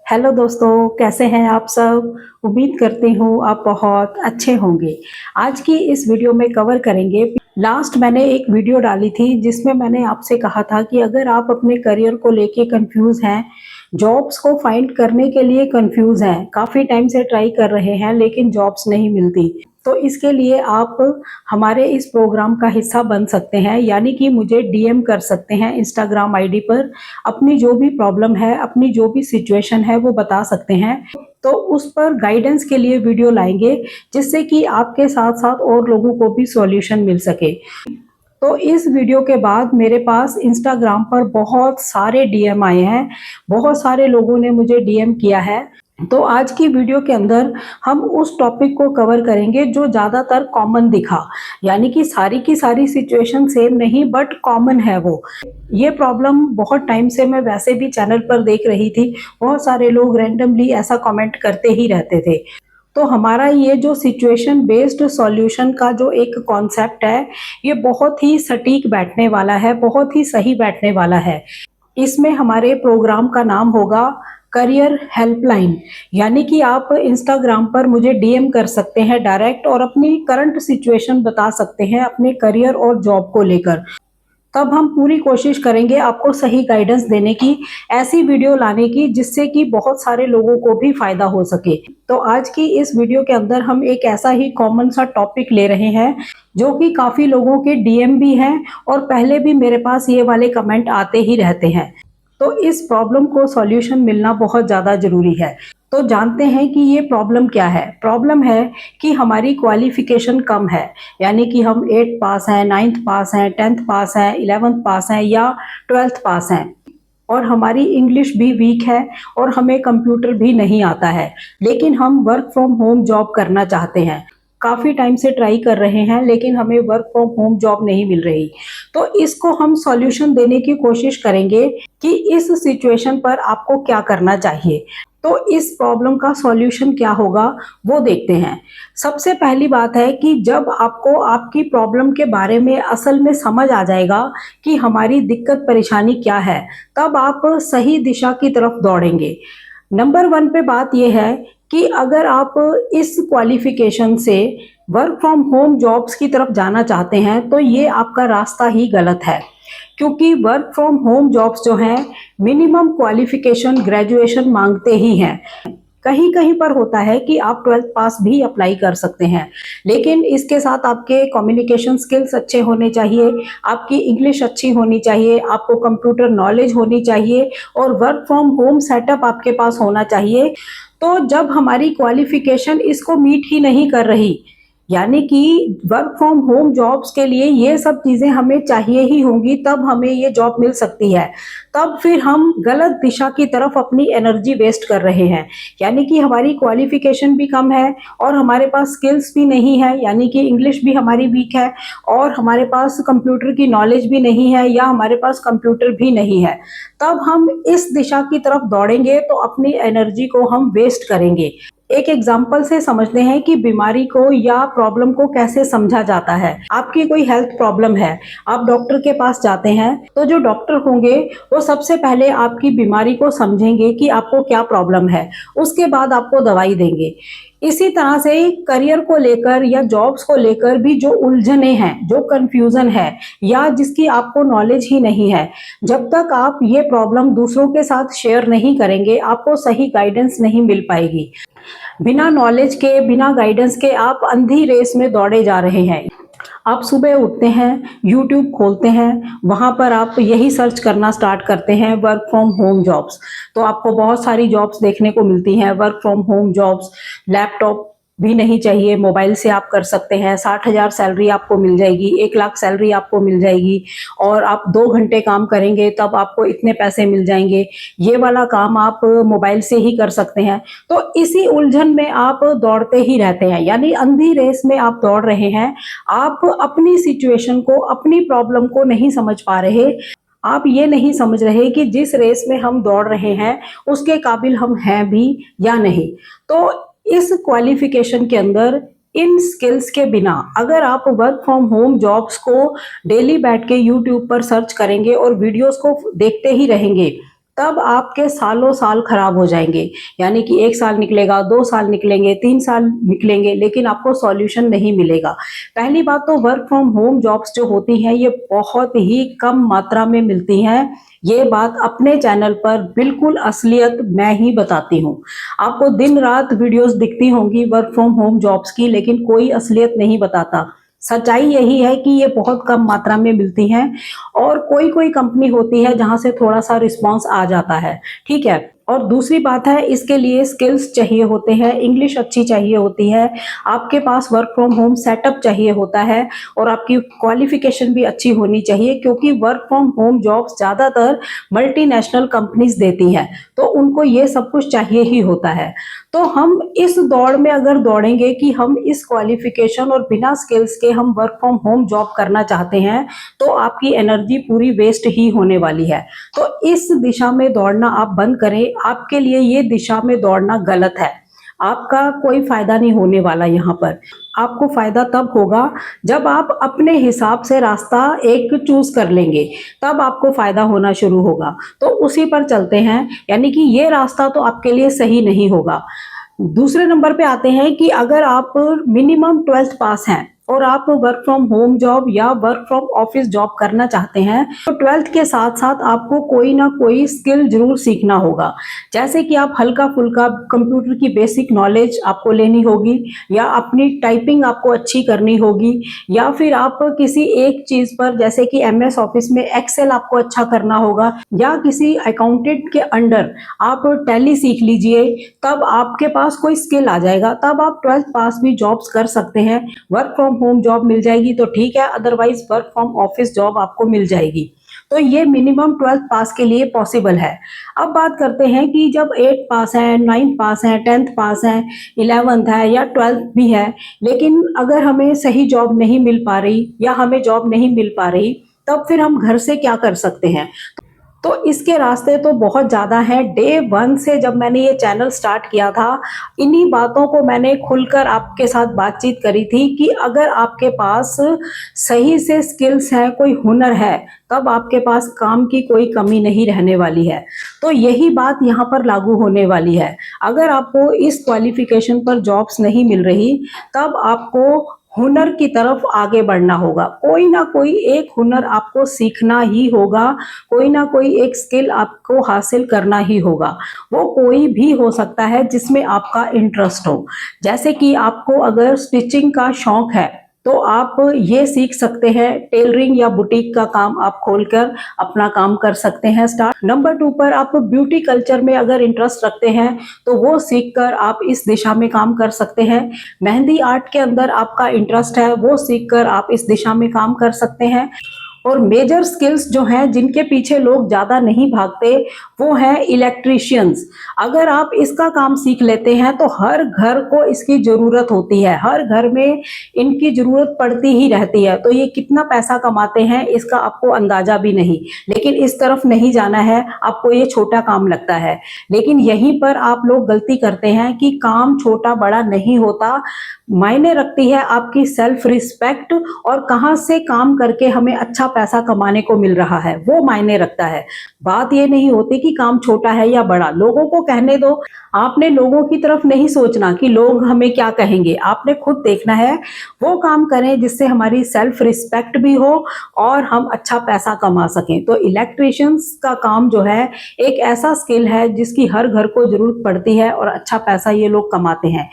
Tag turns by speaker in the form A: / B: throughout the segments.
A: Hello दोस्तों, कैसे हैं आप सब? उम्मीद करती हूँ आप बहुत अच्छे होंगे। आज की इस वीडियो में कवर करेंगे। लास्ट मैंने एक वीडियो डाली थी जिसमें मैंने आपसे कहा था कि अगर आप अपने करियर को लेके कंफ्यूज हैं, जॉब्स को फाइंड करने के लिए कंफ्यूज हैं, काफ़ी टाइम से ट्राई कर रहे हैं लेकिन जॉब्स नहीं मिलती, तो इसके लिए आप हमारे इस प्रोग्राम का हिस्सा बन सकते हैं। यानी कि मुझे डीएम कर सकते हैं इंस्टाग्राम आईडी पर। अपनी जो भी प्रॉब्लम है, अपनी जो भी सिचुएशन है वो बता सकते हैं। तो उस पर गाइडेंस के लिए वीडियो लाएंगे जिससे कि आपके साथ साथ और लोगों को भी सॉल्यूशन मिल सके। तो इस वीडियो के बाद मेरे पास इंस्टाग्राम पर बहुत सारे डीएम आए हैं, बहुत सारे लोगों ने मुझे डीएम किया है। तो आज की वीडियो के अंदर हम उस टॉपिक को कवर करेंगे जो ज़्यादातर कॉमन दिखा। यानी कि सारी की सारी सिचुएशन सेम नहीं, बट कॉमन है वो। ये प्रॉब्लम बहुत टाइम से मैं वैसे भी चैनल पर देख रही थी, बहुत सारे लोग रैंडमली ऐसा कमेंट करते ही रहते थे। तो हमारा ये जो सिचुएशन बेस्ड सॉल्यूशन का जो एक कॉन्सेप्ट है, ये बहुत ही सटीक बैठने वाला है, बहुत ही सही बैठने वाला है। इसमें हमारे प्रोग्राम का नाम होगा करियर हेल्पलाइन। यानी कि आप इंस्टाग्राम पर मुझे डीएम कर सकते हैं डायरेक्ट और अपनी करंट सिचुएशन बता सकते हैं अपने करियर और जॉब को लेकर। तब हम पूरी कोशिश करेंगे आपको सही गाइडेंस देने की, ऐसी वीडियो लाने की जिससे कि बहुत सारे लोगों को भी फायदा हो सके। तो आज की इस वीडियो के अंदर हम एक ऐसा ही कॉमन सा टॉपिक ले रहे हैं जो कि काफी लोगों के डीएम भी हैं और पहले भी मेरे पास ये वाले कमेंट आते ही रहते हैं। तो इस प्रॉब्लम को सॉल्यूशन मिलना बहुत ज़्यादा ज़रूरी है। तो जानते हैं कि ये प्रॉब्लम क्या है। प्रॉब्लम है कि हमारी क्वालिफिकेशन कम है। यानी कि हम 8th पास हैं, 9th पास हैं, 10th पास हैं, 11th पास हैं या 12th पास हैं, और हमारी इंग्लिश भी वीक है और हमें कंप्यूटर भी नहीं आता है, लेकिन हम वर्क फ्रॉम होम जॉब करना चाहते हैं। काफ़ी टाइम से ट्राई कर रहे हैं लेकिन हमें वर्क फ्रॉम होम जॉब नहीं मिल रही। तो इसको हम सॉल्यूशन देने की कोशिश करेंगे कि इस सिचुएशन पर आपको क्या करना चाहिए। तो इस प्रॉब्लम का सॉल्यूशन क्या होगा वो देखते हैं। सबसे पहली बात है कि जब आपको आपकी प्रॉब्लम के बारे में असल में समझ आ जाएगा कि हमारी दिक्कत परेशानी क्या है, तब आप सही दिशा की तरफ दौड़ेंगे। नंबर 1 पे बात यह है कि अगर आप इस क्वालिफिकेशन से वर्क फ्रॉम होम जॉब्स की तरफ जाना चाहते हैं तो ये आपका रास्ता ही गलत है। क्योंकि वर्क फ्रॉम होम जॉब्स जो हैं मिनिमम क्वालिफिकेशन ग्रेजुएशन मांगते ही हैं। कहीं कहीं पर होता है कि आप 12th पास भी अप्लाई कर सकते हैं, लेकिन इसके साथ आपके कम्युनिकेशन स्किल्स अच्छे होने चाहिए, आपकी इंग्लिश अच्छी होनी चाहिए, आपको कंप्यूटर नॉलेज होनी चाहिए और वर्क फ्रॉम होम सेटअप आपके पास होना चाहिए। तो जब हमारी क्वालिफिकेशन इसको मीट ही नहीं कर रही, यानी कि वर्क फ्रॉम होम जॉब्स के लिए ये सब चीज़ें हमें चाहिए ही होंगी, तब हमें ये जॉब मिल सकती है। तब फिर हम गलत दिशा की तरफ अपनी एनर्जी वेस्ट कर रहे हैं। यानी कि हमारी क्वालिफिकेशन भी कम है और हमारे पास स्किल्स भी नहीं है, यानी कि इंग्लिश भी हमारी वीक है और हमारे पास कंप्यूटर की नॉलेज भी नहीं है या हमारे पास कंप्यूटर भी नहीं है। तब हम इस दिशा की तरफ दौड़ेंगे तो अपनी एनर्जी को हम वेस्ट करेंगे। एक एग्जाम्पल से समझते हैं कि बीमारी को या प्रॉब्लम को कैसे समझा जाता है। आपकी कोई हेल्थ प्रॉब्लम है, आप डॉक्टर के पास जाते हैं, तो जो डॉक्टर होंगे वो सबसे पहले आपकी बीमारी को समझेंगे कि आपको क्या प्रॉब्लम है, उसके बाद आपको दवाई देंगे। इसी तरह से करियर को लेकर या जॉब्स को लेकर भी जो उलझने हैं, जो कंफ्यूजन है या जिसकी आपको नॉलेज ही नहीं है, जब तक आप ये प्रॉब्लम दूसरों के साथ शेयर नहीं करेंगे आपको सही गाइडेंस नहीं मिल पाएगी। बिना नॉलेज के, बिना गाइडेंस के आप अंधी रेस में दौड़े जा रहे हैं। आप सुबह उठते हैं, यूट्यूब खोलते हैं, वहाँ पर आप यही सर्च करना स्टार्ट करते हैं वर्क फ्रॉम होम जॉब्स। तो आपको बहुत सारी जॉब्स देखने को मिलती हैं, work from home jobs. Laptop भी नहीं चाहिए, मोबाइल से आप कर सकते हैं। 60,000 सैलरी आपको मिल जाएगी, 1 लाख सैलरी आपको मिल जाएगी और आप 2 घंटे काम करेंगे तब आपको इतने पैसे मिल जाएंगे। ये वाला काम आप मोबाइल से ही कर सकते हैं। तो इसी उलझन में आप दौड़ते ही रहते हैं, यानी अंधी रेस में आप दौड़ रहे हैं। आप अपनी सिचुएशन को, अपनी प्रॉब्लम को नहीं समझ पा रहे। आप ये नहीं समझ रहे कि जिस रेस में हम दौड़ रहे हैं उसके काबिल हम हैं भी या नहीं। तो इस क्वालिफिकेशन के अंदर, इन स्किल्स के बिना अगर आप वर्क फ्रॉम होम जॉब्स को डेली बैठ के यूट्यूब पर सर्च करेंगे और वीडियोस को देखते ही रहेंगे, तब आपके सालों साल खराब हो जाएंगे। यानी कि 1 साल निकलेगा, 2 साल निकलेंगे, 3 साल निकलेंगे, लेकिन आपको सॉल्यूशन नहीं मिलेगा। पहली बात तो वर्क फ्रॉम होम जॉब्स जो होती हैं ये बहुत ही कम मात्रा में मिलती हैं। ये बात अपने चैनल पर बिल्कुल असलियत मैं ही बताती हूँ। आपको दिन रात वीडियोस दिखती होंगी वर्क फ्रॉम होम जॉब्स की, लेकिन कोई असलियत नहीं बताता। सच्चाई यही है कि ये बहुत कम मात्रा में मिलती हैं और कोई कोई कंपनी होती है जहां से थोड़ा सा रिस्पांस आ जाता है, ठीक है। और दूसरी बात है, इसके लिए स्किल्स चाहिए होते हैं, इंग्लिश अच्छी चाहिए होती है, आपके पास वर्क फ्रॉम होम सेटअप चाहिए होता है और आपकी क्वालिफिकेशन भी अच्छी होनी चाहिए, क्योंकि वर्क फ्रॉम होम जॉब्स ज़्यादातर मल्टीनेशनल कंपनीज देती हैं, तो उनको ये सब कुछ चाहिए ही होता है। तो हम इस दौड़ में अगर दौड़ेंगे कि हम इस क्वालिफिकेशन और बिना स्किल्स के हम वर्क फ्रॉम होम जॉब करना चाहते हैं, तो आपकी एनर्जी पूरी वेस्ट ही होने वाली है। तो इस दिशा में दौड़ना आप बंद करें। आपके लिए ये दिशा में दौड़ना गलत है, आपका कोई फायदा नहीं होने वाला। यहाँ पर आपको फायदा तब होगा जब आप अपने हिसाब से रास्ता एक चूज कर लेंगे, तब आपको फायदा होना शुरू होगा। तो उसी पर चलते हैं, यानी कि ये रास्ता तो आपके लिए सही नहीं होगा। दूसरे नंबर पे आते हैं कि अगर आप मिनिमम 12th पास हैं और आप वर्क फ्रॉम होम जॉब या वर्क फ्रॉम ऑफिस जॉब करना चाहते हैं, तो 12th के साथ साथ आपको कोई ना कोई स्किल जरूर सीखना होगा। जैसे कि आप हल्का फुल्का कंप्यूटर की बेसिक नॉलेज आपको लेनी होगी, या अपनी टाइपिंग आपको अच्छी करनी होगी, या फिर आप किसी एक चीज पर, जैसे कि MS ऑफिस में एक्सेल आपको अच्छा करना होगा, या किसी अकाउंटेंट के अंडर आप टैली सीख लीजिए। तब आपके पास कोई स्किल आ जाएगा, तब आप 12th पास भी जॉब्स कर सकते हैं। वर्क फ्रॉम होम जॉब मिल जाएगी तो ठीक है, otherwise work from office job आपको मिल जाएगी। तो ये मिनिमम 12th पास के लिए पॉसिबल है। अब बात करते हैं कि जब 8th पास है, 9th पास है, 10th पास है, 11th है या 12th भी है, लेकिन अगर हमें सही जॉब नहीं मिल पा रही या हमें जॉब नहीं मिल पा रही, तब फिर हम घर से क्या कर सकते हैं? तो इसके रास्ते तो बहुत ज़्यादा हैं। डे 1 से जब मैंने ये चैनल स्टार्ट किया था, इन्हीं बातों को मैंने खुलकर आपके साथ बातचीत करी थी कि अगर आपके पास सही से स्किल्स है, कोई हुनर है, तब आपके पास काम की कोई कमी नहीं रहने वाली है। तो यही बात यहाँ पर लागू होने वाली है। अगर आपको इस क्वालिफिकेशन पर जॉब्स नहीं मिल रही, तब आपको हुनर की तरफ आगे बढ़ना होगा। कोई ना कोई एक हुनर आपको सीखना ही होगा, कोई ना कोई एक स्किल आपको हासिल करना ही होगा। वो कोई भी हो सकता है जिसमें आपका इंटरेस्ट हो। जैसे कि आपको अगर स्टिचिंग का शौक है, तो आप ये सीख सकते हैं, टेलरिंग या बुटीक का काम आप खोलकर अपना काम कर सकते हैं स्टार्ट। नंबर 2 पर आप ब्यूटी कल्चर में अगर इंटरेस्ट रखते हैं, तो वो सीखकर आप इस दिशा में काम कर सकते हैं। मेहंदी आर्ट के अंदर आपका इंटरेस्ट है, वो सीखकर आप इस दिशा में काम कर सकते हैं। और मेजर स्किल्स जो हैं जिनके पीछे लोग ज़्यादा नहीं भागते, वो हैं इलेक्ट्रीशियंस। अगर आप इसका काम सीख लेते हैं तो हर घर को इसकी ज़रूरत होती है, हर घर में इनकी ज़रूरत पड़ती ही रहती है। तो ये कितना पैसा कमाते हैं इसका आपको अंदाज़ा भी नहीं, लेकिन इस तरफ नहीं जाना है, आपको ये छोटा काम लगता है। लेकिन यहीं पर आप लोग गलती करते हैं कि काम छोटा बड़ा नहीं होता, मायने रखती है आपकी सेल्फ रिस्पेक्ट और कहाँ से काम करके हमें अच्छा पैसा कमाने को मिल रहा है, वो मायने रखता है। बात ये नहीं होती कि काम छोटा है या बड़ा, लोगों को कहने दो। आपने लोगों की तरफ नहीं सोचना कि लोग हमें क्या कहेंगे, आपने खुद देखना है। वो काम करें जिससे हमारी सेल्फ रिस्पेक्ट भी हो और हम अच्छा पैसा कमा सकें। तो इलेक्ट्रिशियंस का काम जो है एक ऐसा स्किल है जिसकी हर घर को जरूरत पड़ती है और अच्छा पैसा ये लोग कमाते हैं।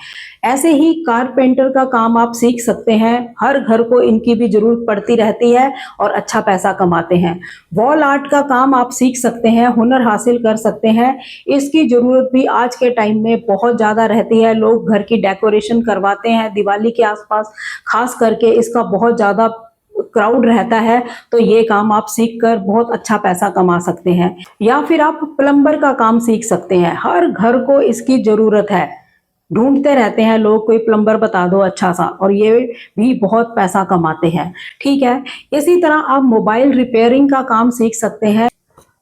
A: ऐसे ही कारपेंटर का काम आप सीख सकते हैं, हर घर को इनकी भी जरूरत पड़ती रहती है और अच्छा पैसा कमाते हैं। वॉल आर्ट का काम आप सीख सकते हैं, हुनर हासिल कर सकते हैं। इसकी जरूरत भी आज के टाइम में बहुत ज़्यादा रहती है। लोग घर की डेकोरेशन करवाते हैं दिवाली के आसपास, खास करके इसका बहुत ज़्यादा क्राउड रहता है। तो ये काम आप सीखकर बहुत अच्छा पैसा कमा सकते हैं। या फिर आप प्लम्बर का काम सीख सकते हैं, हर घर को इसकी जरूरत है, ढूंढते रहते हैं लोग, कोई प्लम्बर बता दो अच्छा सा, और ये भी बहुत पैसा कमाते हैं। ठीक है, इसी तरह आप मोबाइल रिपेयरिंग का काम सीख सकते हैं।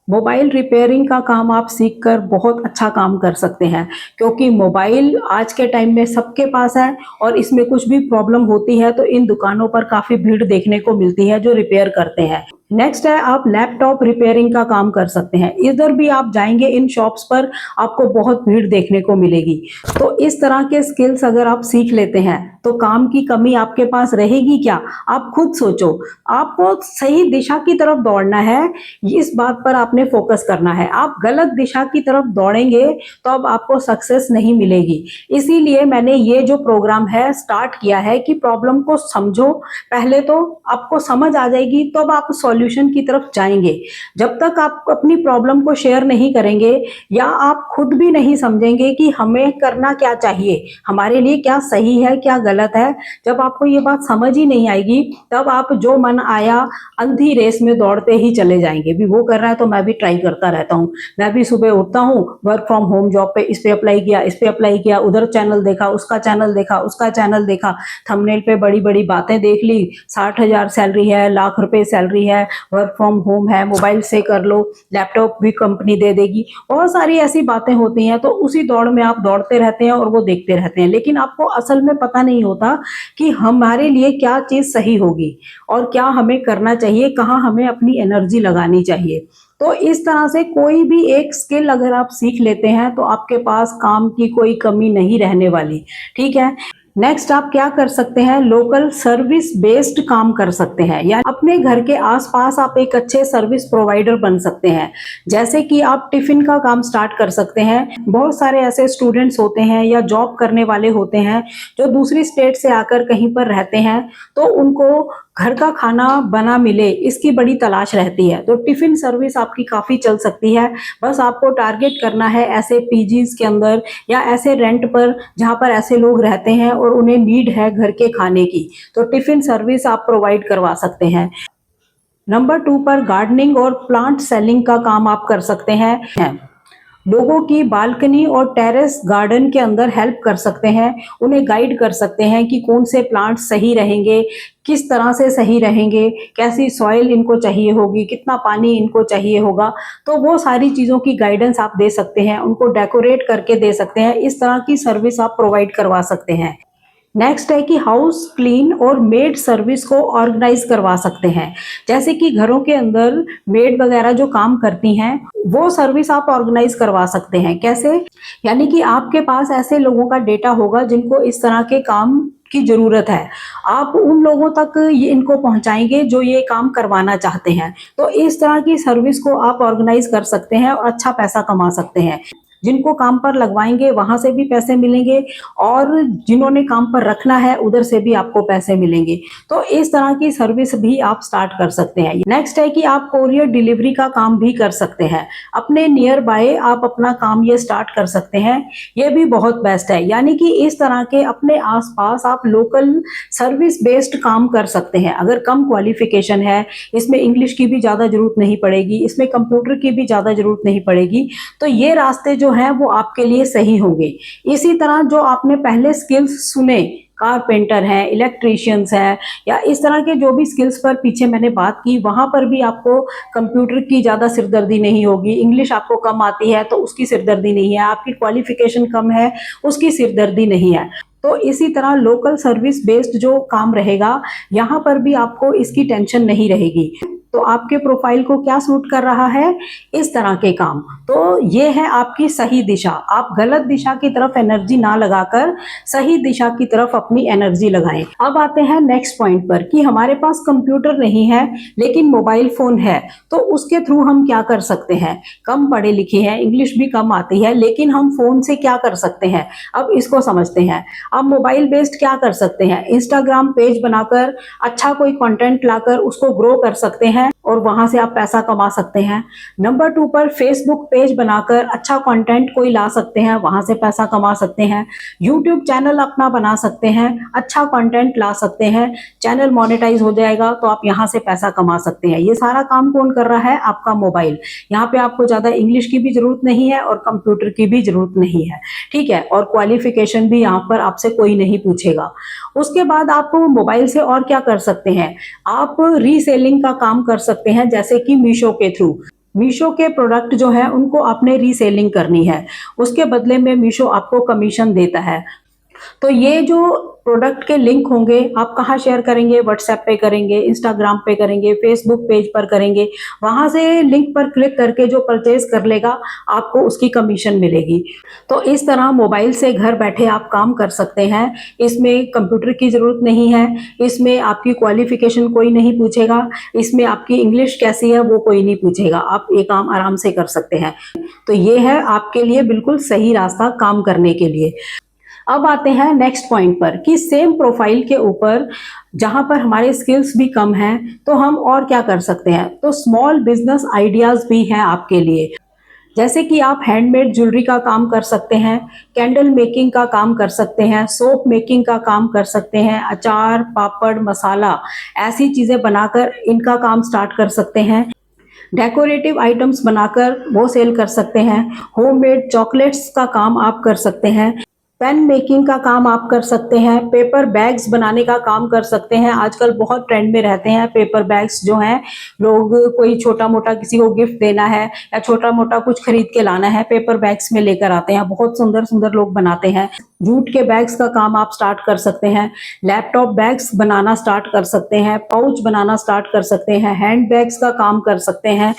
A: मोबाइल रिपेयरिंग का काम आप सीखकर बहुत अच्छा काम कर सकते हैं, क्योंकि मोबाइल आज के टाइम में सबके पास है और इसमें कुछ भी प्रॉब्लम होती है तो इन दुकानों पर काफ़ी भीड़ देखने को मिलती है जो रिपेयर करते हैं। नेक्स्ट है आप लैपटॉप रिपेयरिंग का काम कर सकते हैं। इधर भी आप जाएंगे इन शॉप्स पर, आपको बहुत भीड़ देखने को मिलेगी। तो इस तरह के स्किल्स अगर आप सीख लेते हैं तो काम की कमी आपके पास रहेगी क्या? आप खुद सोचो। आपको सही दिशा की तरफ दौड़ना है, इस बात पर आपने फोकस करना है। आप गलत दिशा की तरफ दौड़ेंगे तो अब आपको सक्सेस नहीं मिलेगी। इसीलिए मैंने ये जो प्रोग्राम है स्टार्ट किया है कि प्रॉब्लम को समझो। पहले तो आपको समझ आ जाएगी तो अब आप सॉल्यूशन की तरफ जाएंगे। जब तक आप अपनी प्रॉब्लम को शेयर नहीं करेंगे या आप खुद भी नहीं समझेंगे कि हमें करना क्या चाहिए, हमारे लिए क्या सही है क्या गलत है, जब आपको ये बात समझ ही नहीं आएगी तब आप जो मन आया अंधी रेस में दौड़ते ही चले जाएंगे। भी वो कर रहा है तो मैं भी ट्राई करता रहता हूँ। मैं भी सुबह उठता हूँ, वर्क फ्रॉम होम जॉब पे इस पे अप्लाई किया, इस पे अप्लाई किया, उधर चैनल देखा, उसका चैनल देखा, उसका चैनल देखा, थंबनेल पे बड़ी बड़ी बातें देख ली, 60,000 सैलरी है, लाख रुपए सैलरी है, वर्क फ्रॉम होम है, मोबाइल से कर लो, लैपटॉप भी कंपनी दे देगी, बहुत सारी ऐसी बातें होती हैं। तो उसी दौड़ में आप दौड़ते रहते हैं और वो देखते रहते हैं, लेकिन आपको असल में पता नहीं होता कि हमारे लिए क्या चीज सही होगी और क्या हमें करना चाहिए, कहाँ हमें अपनी एनर्जी लगानी चाहिए। तो इस तरह से कोई भी एक स्किल अगर आप सीख लेते हैं तो आपके पास काम की कोई कमी नहीं रहने वाली। ठीक है। नेक्स्ट आप क्या कर सकते हैं, लोकल सर्विस बेस्ड काम कर सकते हैं, या अपने घर के आसपास आप एक अच्छे सर्विस प्रोवाइडर बन सकते हैं। जैसे कि आप टिफिन का काम स्टार्ट कर सकते हैं। बहुत सारे ऐसे स्टूडेंट्स होते हैं या जॉब करने वाले होते हैं जो दूसरी स्टेट से आकर कहीं पर रहते हैं, तो उनको घर का खाना बना मिले इसकी बड़ी तलाश रहती है। तो टिफिन सर्विस आपकी काफी चल सकती है। बस आपको टारगेट करना है ऐसे पीजीज के अंदर या ऐसे रेंट पर जहां पर ऐसे लोग रहते हैं और उन्हें नीड है घर के खाने की, तो टिफिन सर्विस आप प्रोवाइड करवा सकते हैं। नंबर 2 पर गार्डनिंग और प्लांट सेलिंग का काम आप कर सकते हैं। लोगों की बालकनी और टेरेस गार्डन के अंदर हेल्प कर सकते हैं, उन्हें गाइड कर सकते हैं कि कौन से प्लांट सही रहेंगे, किस तरह से सही रहेंगे, कैसी सॉइल इनको चाहिए होगी, कितना पानी इनको चाहिए होगा। तो वो सारी चीज़ों की गाइडेंस आप दे सकते हैं, उनको डेकोरेट करके दे सकते हैं। इस तरह की सर्विस आप प्रोवाइड करवा सकते हैं। नेक्स्ट है कि हाउस क्लीन और मेड सर्विस को ऑर्गेनाइज करवा सकते हैं। जैसे कि घरों के अंदर मेड वगैरह जो काम करती हैं, वो सर्विस आप ऑर्गेनाइज करवा सकते हैं। कैसे? यानी कि आपके पास ऐसे लोगों का डेटा होगा जिनको इस तरह के काम की जरूरत है, आप उन लोगों तक ये इनको पहुंचाएंगे जो ये काम करवाना चाहते हैं। तो इस तरह की सर्विस को आप ऑर्गेनाइज कर सकते हैं और अच्छा पैसा कमा सकते हैं। जिनको काम पर लगवाएंगे वहां से भी पैसे मिलेंगे और जिन्होंने काम पर रखना है उधर से भी आपको पैसे मिलेंगे। तो इस तरह की सर्विस भी आप स्टार्ट कर सकते हैं। नेक्स्ट है कि आप कोरियर डिलीवरी का काम भी कर सकते हैं। अपने नियर बाय आप अपना काम ये स्टार्ट कर सकते हैं, ये भी बहुत बेस्ट है। यानी कि इस तरह के अपने आसपास आप लोकल सर्विस बेस्ड काम कर सकते हैं। अगर कम क्वालिफिकेशन है, इसमें इंग्लिश की भी ज़्यादा जरूरत नहीं पड़ेगी, इसमें कंप्यूटर की भी ज़्यादा जरूरत नहीं पड़ेगी, तो ये रास्ते जो हैं वो आपके लिए सही होंगे। इसी तरह जो आपने पहले स्किल्स सुने, कारपेंटर हैं, इलेक्ट्रीशियंस हैं, या इस तरह के जो भी स्किल्स पर पीछे मैंने बात की, वहां पर भी आपको कंप्यूटर की ज़्यादा सिरदर्दी नहीं होगी। इंग्लिश आपको कम आती है तो उसकी सिरदर्दी नहीं है, आपकी क्वालिफिकेशन कम है उसकी सिरदर्दी नहीं है। तो इसी तरह लोकल सर्विस बेस्ड जो काम रहेगा, यहाँ पर भी आपको इसकी टेंशन नहीं रहेगी। तो आपके प्रोफाइल को क्या सूट कर रहा है? इस तरह के काम। तो ये है आपकी सही दिशा। आप गलत दिशा की तरफ एनर्जी ना लगाकर सही दिशा की तरफ अपनी एनर्जी लगाएं। अब आते हैं नेक्स्ट पॉइंट पर कि हमारे पास कंप्यूटर नहीं है लेकिन मोबाइल फोन है, तो उसके थ्रू हम क्या कर सकते हैं? कम पढ़े लिखे हैं, इंग्लिश भी कम आती है, लेकिन हम फोन से क्या कर सकते हैं? अब इसको समझते हैं। आप मोबाइल बेस्ड क्या कर सकते हैं? इंस्टाग्राम पेज बनाकर अच्छा कोई कंटेंट लाकर उसको ग्रो कर सकते हैं और वहां से आप पैसा कमा सकते हैं। नंबर 2 पर फेसबुक पेज बनाकर अच्छा कंटेंट कोई ला सकते हैं, वहां से पैसा कमा सकते हैं। यूट्यूब चैनल अपना बना सकते हैं, अच्छा कंटेंट ला सकते हैं, चैनल मोनेटाइज हो जाएगा तो आप यहां से पैसा कमा सकते हैं। ये सारा काम कौन कर रहा है? आपका मोबाइल। यहाँ पे आपको ज्यादा इंग्लिश की भी जरूरत नहीं है और कंप्यूटर की भी जरूरत नहीं है। ठीक है। और क्वालिफिकेशन भी यहाँ पर आपसे कोई नहीं पूछेगा। उसके बाद आप मोबाइल से और क्या कर सकते हैं? आप रीसेलिंग का काम कर सकते हैं, जैसे कि मीशो के थ्रू। मीशो के प्रोडक्ट जो है उनको आपने रीसेलिंग करनी है, उसके बदले में मीशो आपको कमीशन देता है। तो ये जो प्रोडक्ट के लिंक होंगे आप कहाँ शेयर करेंगे, व्हाट्सएप पे करेंगे, इंस्टाग्राम पे करेंगे, फेसबुक पेज पर करेंगे। वहां से लिंक पर क्लिक करके जो परचेज कर लेगा आपको उसकी कमीशन मिलेगी। तो इस तरह मोबाइल से घर बैठे आप काम कर सकते हैं। इसमें कंप्यूटर की जरूरत नहीं है, इसमें आपकी क्वालिफिकेशन कोई नहीं पूछेगा, इसमें आपकी इंग्लिश कैसी है वो कोई नहीं पूछेगा, आप ये काम आराम से कर सकते हैं। तो ये है आपके लिए बिल्कुल सही रास्ता काम करने के लिए। अब आते हैं नेक्स्ट पॉइंट पर कि सेम प्रोफाइल के ऊपर जहां पर हमारे स्किल्स भी कम हैं तो हम और क्या कर सकते हैं। तो स्मॉल बिजनेस आइडियाज भी हैं आपके लिए, जैसे कि आप हैंडमेड ज्वेलरी का काम कर सकते हैं, कैंडल मेकिंग का काम कर सकते हैं, सोप मेकिंग का काम कर सकते हैं, अचार, पापड़, मसाला, ऐसी चीजें बनाकर इनका काम स्टार्ट कर सकते हैं। डेकोरेटिव आइटम्स बनाकर वो सेल कर सकते हैं। होममेड चॉकलेट्स का काम आप कर सकते हैं। पेन मेकिंग का काम आप कर सकते हैं। पेपर बैग्स बनाने का काम कर सकते हैं। आजकल बहुत ट्रेंड में रहते हैं पेपर बैग्स जो हैं, लोग कोई छोटा मोटा किसी को गिफ्ट देना है या छोटा मोटा कुछ खरीद के लाना है, पेपर बैग्स में लेकर आते हैं। बहुत सुंदर सुंदर लोग बनाते हैं। जूट के बैग्स का काम आप स्टार्ट कर सकते हैं। लैपटॉप बैग्स बनाना स्टार्ट कर सकते हैं। पाउच बनाना स्टार्ट कर सकते हैं। हैंड बैग्स का काम कर सकते हैं।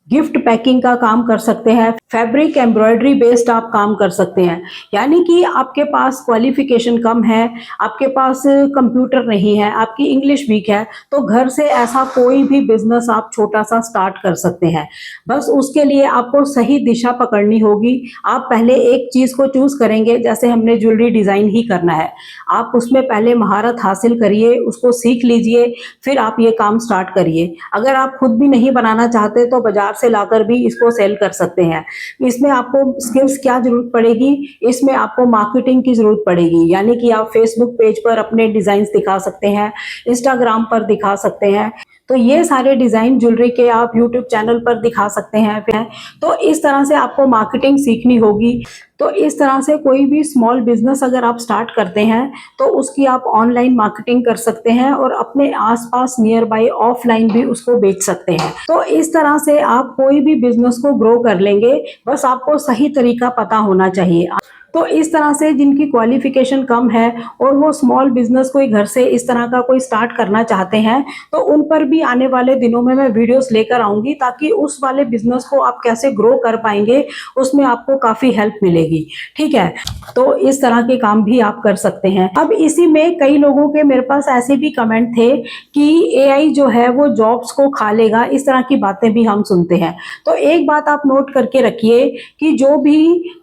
A: गिफ्ट पैकिंग का काम कर सकते हैं। फैब्रिक एम्ब्रॉयडरी बेस्ड आप काम कर सकते हैं। यानी कि आपके पास क्वालिफिकेशन कम है, आपके पास कंप्यूटर नहीं है, आपकी इंग्लिश वीक है, तो घर से ऐसा कोई भी बिजनेस आप छोटा सा स्टार्ट कर सकते हैं। बस उसके लिए आपको सही दिशा पकड़नी होगी। आप पहले एक चीज को चूज करेंगे, जैसे हमने ज्वेलरी डिजाइन ही करना है, आप उसमें पहले महारत हासिल करिए, उसको सीख लीजिए, फिर आप ये काम स्टार्ट करिए। अगर आप खुद भी नहीं बनाना चाहते तो बाजार से लाकर भी इसको सेल कर सकते हैं। इसमें आपको स्किल्स क्या जरूरत पड़ेगी, इसमें आपको मार्केटिंग की जरूरत पड़ेगी। यानी कि आप फेसबुक पेज पर अपने डिजाइन दिखा सकते हैं, इंस्टाग्राम पर दिखा सकते हैं। तो ये सारे डिजाइन ज्वेलरी के आप यूट्यूब चैनल पर दिखा सकते हैं। तो इस तरह से आपको मार्केटिंग सीखनी होगी। तो इस तरह से कोई भी स्मॉल बिजनेस अगर आप स्टार्ट करते हैं तो उसकी आप ऑनलाइन मार्केटिंग कर सकते हैं और अपने आसपास नियर बाय ऑफलाइन भी उसको बेच सकते हैं। तो इस तरह से आप कोई भी बिजनेस को ग्रो कर लेंगे, बस आपको सही तरीका पता होना चाहिए। तो इस तरह से जिनकी क्वालिफिकेशन कम है और वो स्मॉल बिजनेस कोई घर से इस तरह का कोई स्टार्ट करना चाहते हैं, तो उन पर भी आने वाले दिनों में मैं वीडियोस लेकर आऊंगी, ताकि उस वाले बिजनेस को आप कैसे ग्रो कर पाएंगे उसमें आपको काफी हेल्प मिलेगी। ठीक है, तो इस तरह के काम भी आप कर सकते हैं। अब इसी में कई लोगों के मेरे पास ऐसे भी कमेंट थे कि एआई जो है वो जॉब्स को खा लेगा, इस तरह की बातें भी हम सुनते हैं। तो एक बात आप नोट करके रखिए कि जो भी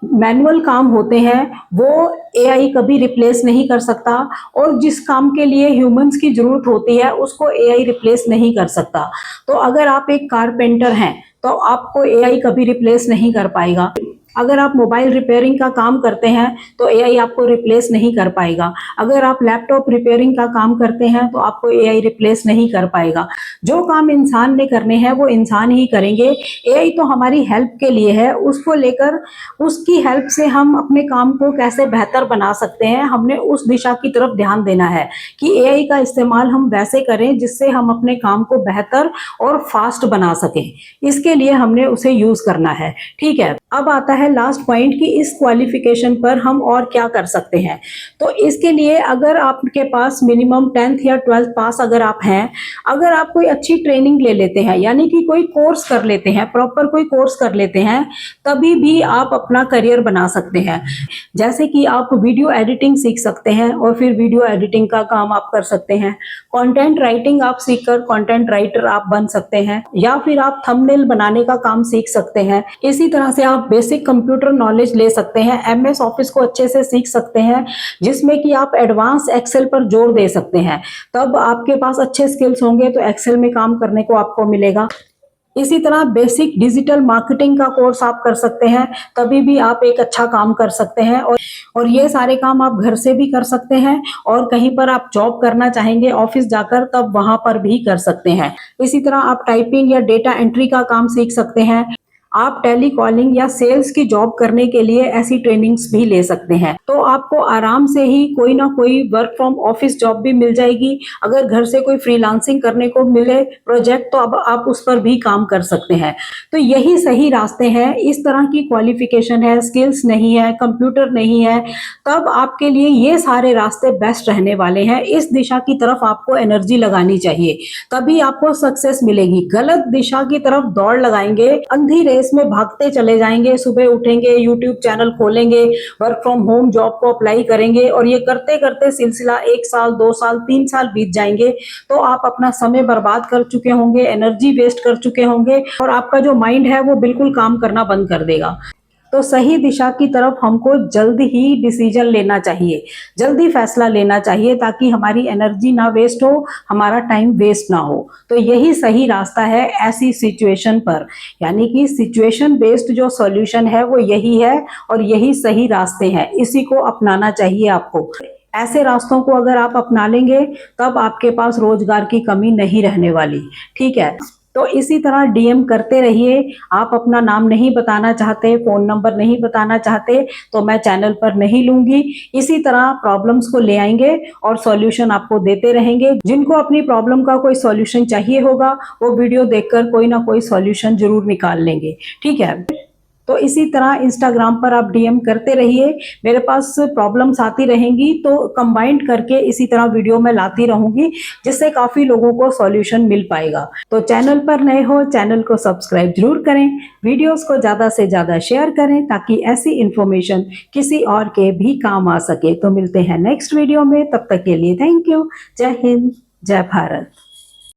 A: मैनुअल काम होते हैं वो एआई कभी रिप्लेस नहीं कर सकता, और जिस काम के लिए ह्यूमंस की जरूरत होती है उसको एआई रिप्लेस नहीं कर सकता। तो अगर आप एक कारपेंटर हैं तो आपको एआई कभी रिप्लेस नहीं कर पाएगा। अगर आप मोबाइल रिपेयरिंग का काम करते हैं तो एआई आपको रिप्लेस नहीं कर पाएगा। अगर आप लैपटॉप रिपेयरिंग का काम करते हैं तो आपको एआई रिप्लेस नहीं कर पाएगा। जो काम इंसान ने करने हैं वो इंसान ही करेंगे। एआई तो हमारी हेल्प के लिए है, उसको लेकर उसकी हेल्प से हम अपने काम को कैसे बेहतर बना सकते हैं, हमने उस दिशा की तरफ ध्यान देना है कि एआई का इस्तेमाल हम वैसे करें जिससे हम अपने काम को बेहतर और फास्ट बना सकें। इसके लिए हमने उसे यूज करना है। ठीक है, अब आता है लास्ट पॉइंट कि इस क्वालिफिकेशन पर हम और क्या कर सकते हैं। तो इसके लिए अगर आपके पास मिनिमम 10th या 12th पास अगर आप हैं, अगर आप कोई अच्छी ट्रेनिंग ले लेते हैं, यानी कि कोई कोर्स कर लेते हैं, प्रॉपर कोई कोर्स कर लेते हैं, तभी भी आप अपना करियर बना सकते हैं। जैसे कि आप वीडियो एडिटिंग सीख सकते हैं और फिर वीडियो एडिटिंग का काम आप कर सकते हैं। कंटेंट राइटिंग आप सीखकर कंटेंट राइटर आप बन सकते हैं, या फिर आप थंबनेल बनाने का काम सीख सकते हैं। इसी तरह से आप बेसिक कंप्यूटर नॉलेज ले सकते हैं, एमएस ऑफिस को अच्छे से सीख सकते हैं, जिसमें कि आप एडवांस एक्सेल पर जोर दे सकते हैं। तब आपके पास अच्छे स्किल्स होंगे तो एक्सेल में काम करने को आपको मिलेगा। इसी तरह बेसिक डिजिटल मार्केटिंग का कोर्स आप कर सकते हैं, तभी भी आप एक अच्छा काम कर सकते हैं। और ये सारे काम आप घर से भी कर सकते हैं, और कहीं पर आप जॉब करना चाहेंगे ऑफिस जाकर तब वहां पर भी कर सकते हैं। इसी तरह आप टाइपिंग या डेटा एंट्री का काम सीख सकते हैं। आप टेली कॉलिंग या सेल्स की जॉब करने के लिए ऐसी ट्रेनिंग्स भी ले सकते हैं। तो आपको आराम से ही कोई ना कोई वर्क फ्रॉम ऑफिस जॉब भी मिल जाएगी। अगर घर से कोई फ्रीलांसिंग करने को मिले प्रोजेक्ट तो अब आप उस पर भी काम कर सकते हैं। तो यही सही रास्ते हैं। इस तरह की क्वालिफिकेशन है, स्किल्स नहीं है, कंप्यूटर नहीं है, तब आपके लिए ये सारे रास्ते बेस्ट रहने वाले हैं। इस दिशा की तरफ आपको एनर्जी लगानी चाहिए, तभी आपको सक्सेस मिलेगी। गलत दिशा की तरफ दौड़ लगाएंगे, अंधी रेस में भागते चले जाएंगे, सुबह उठेंगे, यूट्यूब चैनल खोलेंगे, वर्क फ्रॉम होम जॉब को अप्लाई करेंगे और ये करते करते सिलसिला 1 साल, 2 साल, 3 साल बीत जाएंगे, तो आप अपना समय बर्बाद कर चुके होंगे, एनर्जी वेस्ट कर चुके होंगे और आपका जो माइंड है वो बिल्कुल काम करना बंद कर देगा। तो सही दिशा की तरफ हमको जल्द ही डिसीजन लेना चाहिए, जल्दी फैसला लेना चाहिए, ताकि हमारी एनर्जी ना वेस्ट हो, हमारा टाइम वेस्ट ना हो। तो यही सही रास्ता है ऐसी सिचुएशन पर, यानी कि सिचुएशन बेस्ड जो सॉल्यूशन है वो यही है और यही सही रास्ते हैं, इसी को अपनाना चाहिए आपको। ऐसे रास्तों को अगर आप अपना लेंगे तब आपके पास रोजगार की कमी नहीं रहने वाली। ठीक है, तो इसी तरह डीएम करते रहिए। आप अपना नाम नहीं बताना चाहते, फोन नंबर नहीं बताना चाहते, तो मैं चैनल पर नहीं लूंगी। इसी तरह प्रॉब्लम्स को ले आएंगे और सॉल्यूशन आपको देते रहेंगे। जिनको अपनी प्रॉब्लम का कोई सॉल्यूशन चाहिए होगा वो वीडियो देखकर कोई ना कोई सॉल्यूशन जरूर निकाल लेंगे। ठीक है, तो इसी तरह इंस्टाग्राम पर आप डीएम करते रहिए, मेरे पास प्रॉब्लम्स आती रहेंगी तो कंबाइंड करके इसी तरह वीडियो में लाती रहूंगी, जिससे काफी लोगों को सॉल्यूशन मिल पाएगा। तो चैनल पर नए हो, चैनल को सब्सक्राइब जरूर करें, वीडियोस को ज्यादा से ज्यादा शेयर करें, ताकि ऐसी इंफॉर्मेशन किसी और के भी काम आ सके। तो मिलते हैं नेक्स्ट वीडियो में, तब तक के लिए थैंक यू। जय हिंद, जय भारत।